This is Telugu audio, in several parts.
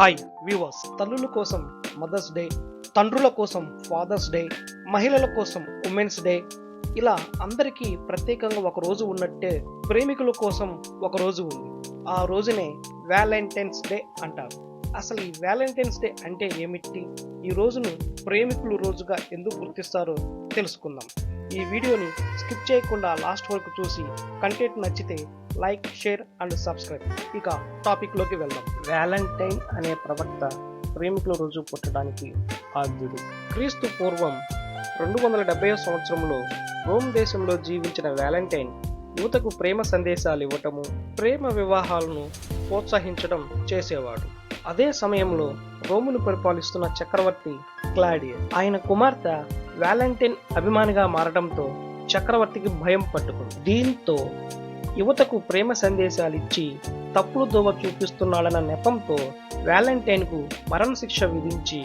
హాయ్ వ్యూవర్స్, తల్లుల కోసం మదర్స్ డే, తండ్రుల కోసం ఫాదర్స్ డే, మహిళల కోసం ఉమెన్స్ డే, ఇలా అందరికీ ప్రత్యేకంగా ఒక రోజు ఉన్నట్టే ప్రేమికుల కోసం ఒక రోజు ఉంది. ఆ రోజునే వ్యాలంటైన్స్ డే అంటారు. అసలు ఈ వ్యాలంటైన్స్ డే అంటే ఏమిటి, ఈ రోజును ప్రేమికుల రోజుగా ఎందుకు గుర్తిస్తారో తెలుసుకుందాం. ఈ వీడియోని స్కిప్ చేయకుండా లాస్ట్ వరకు చూసి కంటెంట్ నచ్చితే లైక్, షేర్ అండ్ సబ్స్క్రైబ్. ఇక టాపిక్ లోకి వెళ్దాం. వ్యాలంటైన్ అనే ప్రవక్త ప్రేమికుల రోజు పుట్టడానికి ఆద్యుడు. క్రీస్తు పూర్వం 270 సంవత్సరంలో రోమ్ దేశంలో జీవించిన వ్యాలంటైన్ యువతకు ప్రేమ సందేశాలు ఇవ్వటము, ప్రేమ వివాహాలను ప్రోత్సహించడం చేసేవాడు. అదే సమయంలో రోమును పరిపాలిస్తున్న చక్రవర్తి క్లాడియస్, ఆయన కుమార్తె వ్యాలంటైన్ అభిమానిగా మారడంతో చక్రవర్తికి భయం పట్టుకుంది. దీంతో యువతకు ప్రేమ సందేశాలు ఇచ్చి తప్పుడు దోవ చూపిస్తున్నాడన్న నెపంతో వ్యాలంటైన్ కు మరణశిక్ష విధించి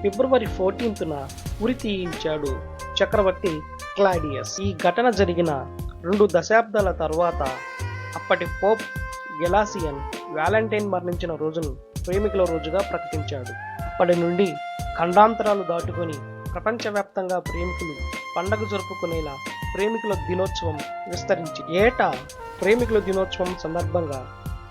ఫిబ్రవరి 14న ఉరి తీయించాడు చక్రవర్తి క్లాడియస్. ఈ ఘటన జరిగిన 2 దశాబ్దాల తర్వాత అప్పటి పోప్ గెలాసియన్ వ్యాలంటైన్ మరణించిన రోజును ప్రేమికుల రోజుగా ప్రకటించాడు. అప్పటి నుండి ఖండాంతరాలు దాటుకొని ప్రపంచవ్యాప్తంగా ప్రేమికులు పండగ జరుపుకునేలా ప్రేమికుల దినోత్సవం విస్తరించి ఏటా ప్రేమికుల దినోత్సవం సందర్భంగా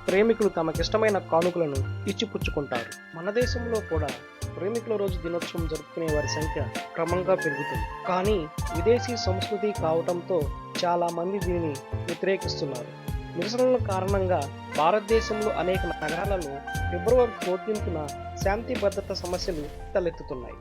ప్రేమికులు తమకిష్టమైన కానుకలను ఇచ్చిపుచ్చుకుంటారు. మన దేశంలో కూడా ప్రేమికుల రోజు దినోత్సవం జరుపుకునే వారి సంఖ్య క్రమంగా పెరుగుతుంది. కానీ విదేశీ సంస్కృతి కావడంతో చాలా మంది దీనిని వ్యతిరేకిస్తున్నారు. నిరసనల కారణంగా భారతదేశంలో అనేక నగరాలలో ఫిబ్రవరి 14న శాంతి భద్రత సమస్యలు తలెత్తుతున్నాయి.